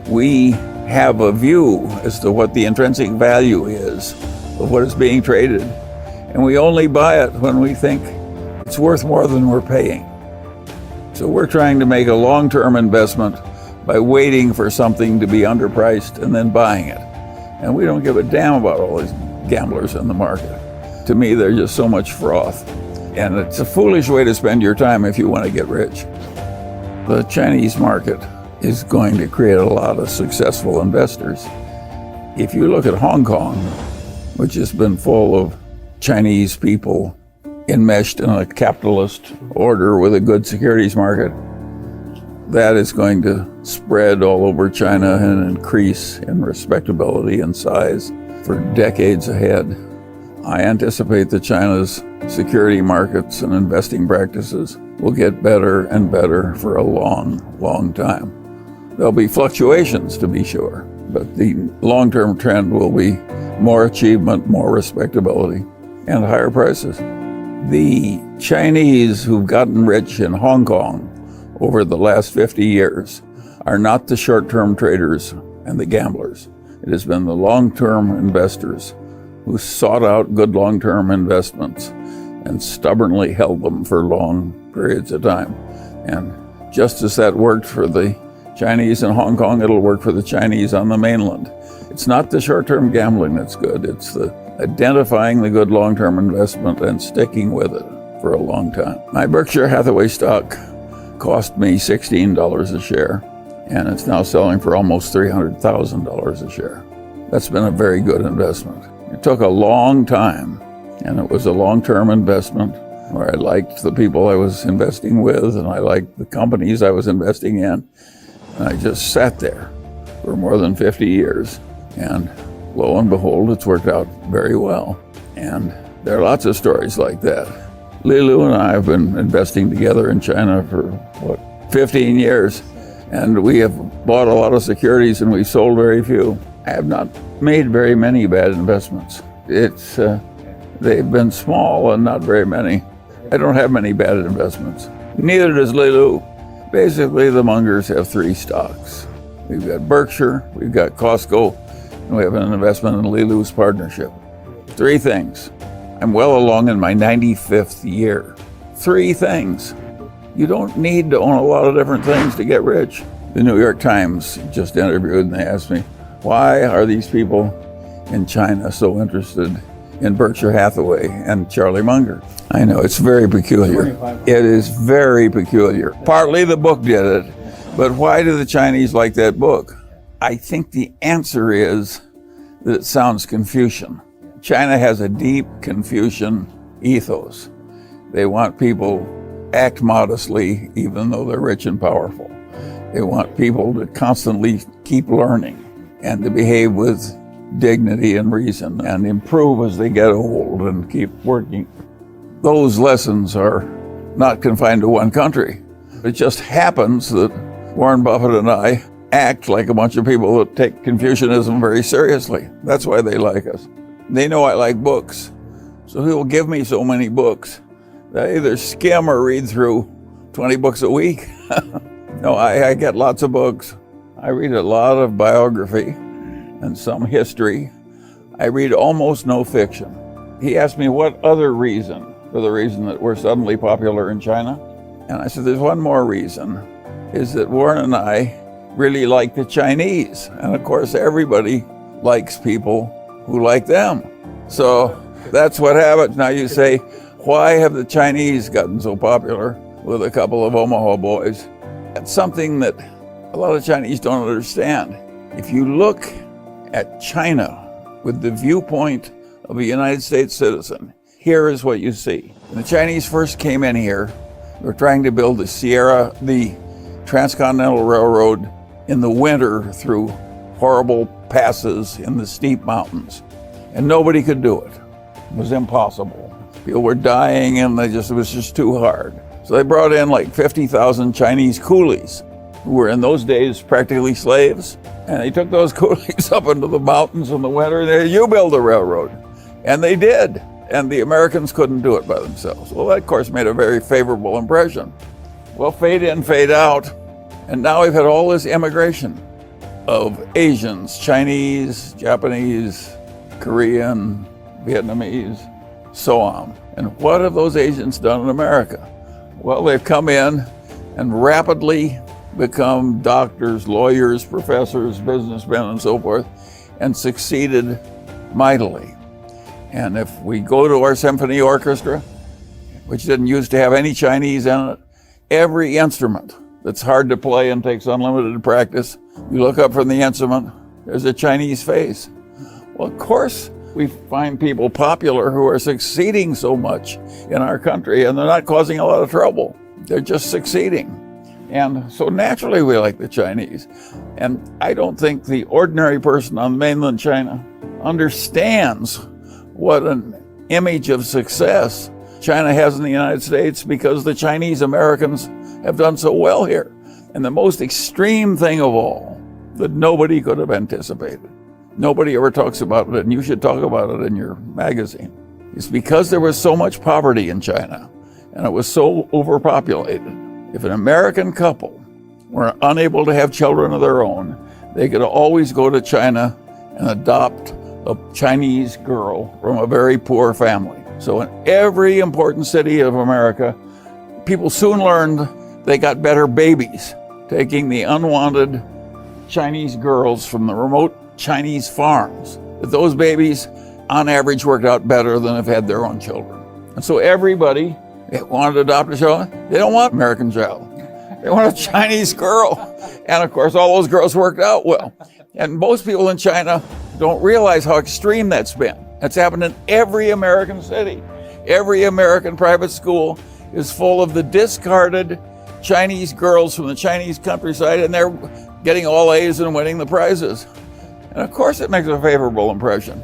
we have a view as to what the intrinsic value is of what is being traded, and we only buy it when we think it's worth more than we're paying. So we're trying to make a long-term investment by waiting for something to be underpriced and then buying it. And we don't give a damn about all these gamblers in the market. To me, they're just so much froth. And it's a foolish way to spend your time if you want to get rich. The Chinese market is going to create a lot of successful investors. If you look at Hong Kong, which has been full of Chinese people enmeshed in a capitalist order with a good securities market, that is going to spread all over China and increase in respectability and size for decades ahead. I anticipate that China's security markets and investing practices will get better and better for a long, long time. There'll be fluctuations, to be sure, but the long-term trend will be more achievement, more respectability, and higher prices. The Chinese who've gotten rich in Hong Kong over the last 50 years are not the short-term traders and the gamblers. It has been the long-term investors who sought out good long-term investments and stubbornly held them for long periods of time. And just as that worked for the Chinese in Hong Kong, it'll work for the Chinese on the mainland. It's not the short-term gambling that's good, it's the identifying the good long-term investment and sticking with it for a long time. My Berkshire Hathaway stock cost me $16 a share, and it's now selling for almost $300,000 a share. That's been a very good investment. It took a long time, and it was a long-term investment where I liked the people I was investing with, and I liked the companies I was investing in. And I just sat there for more than 50 years, and lo and behold, it's worked out very well. And there are lots of stories like that. Lilu and I have been investing together in China for, 15 years, and we have bought a lot of securities and we sold very few. I have not made very many bad investments. They've been small and not very many. I don't have many bad investments. Neither does Lilu. Basically, the Mungers have three stocks. We've got Berkshire, we've got Costco, and we have an investment in Lilu's partnership. Three things. I'm well along in my 95th year. Three things. You don't need to own a lot of different things to get rich. The New York Times just interviewed and they asked me, why are these people in China so interested in Berkshire Hathaway and Charlie Munger? I know, it's very peculiar. It is very peculiar. Partly the book did it, but why do the Chinese like that book? I think the answer is that it sounds Confucian. China has a deep Confucian ethos. They want people to act modestly even though they're rich and powerful. They want people to constantly keep learning and to behave with dignity and reason and improve as they get old and keep working. Those lessons are not confined to one country. It just happens that Warren Buffett and I act like a bunch of people that take Confucianism very seriously. That's why they like us. They know I like books, so he will give me so many books that I either skim or read through 20 books a week. No, I get lots of books. I read a lot of biography and some history. I read almost no fiction. He asked me what other reason for the reason that we're suddenly popular in China. And I said, there's one more reason, is that Warren and I really like the Chinese. And of course, everybody likes people who like them. So that's what happens. Now you say, why have the Chinese gotten so popular with a couple of Omaha boys? That's something that a lot of Chinese don't understand. If you look at China with the viewpoint of a United States citizen, here is what you see. When the Chinese first came in here, they were trying to build the Transcontinental Railroad in the winter through horrible passes in the steep mountains. And nobody could do it. It was impossible. People were dying and it was just too hard. So they brought in like 50,000 Chinese coolies, who were in those days practically slaves. And they took those coolies up into the mountains in the winter and they said, you build a railroad. And they did. And the Americans couldn't do it by themselves. Well, that of course made a very favorable impression. Well, fade in, fade out. And now we've had all this immigration. of Asians, Chinese, Japanese, Korean, Vietnamese, so on. And what have those Asians done in America? Well, they've come in and rapidly become doctors, lawyers, professors, businessmen, and so forth, and succeeded mightily. And if we go to our symphony orchestra, which didn't used to have any Chinese in it, every instrument that's hard to play and takes unlimited practice, you look up from the instrument, there's a Chinese face. Well, of course, we find people popular who are succeeding so much in our country, and they're not causing a lot of trouble. They're just succeeding. And so naturally we like the Chinese. And I don't think the ordinary person on mainland China understands what an image of success China has in the United States, because the Chinese Americans have done so well here. And the most extreme thing of all that nobody could have anticipated, nobody ever talks about it, and you should talk about it in your magazine, is because there was so much poverty in China and it was so overpopulated. If an American couple were unable to have children of their own, they could always go to China and adopt a Chinese girl from a very poor family. So in every important city of America, people soon learned they got better babies taking the unwanted Chinese girls from the remote Chinese farms. That those babies, on average, worked out better than if they had their own children. And so everybody wanted to adopt a child. They don't want an American child. They want a Chinese girl. And of course, all those girls worked out well. And most people in China don't realize how extreme that's been. That's happened in every American city. Every American private school is full of the discarded Chinese girls from the Chinese countryside, and they're getting all A's and winning the prizes. And of course it makes a favorable impression.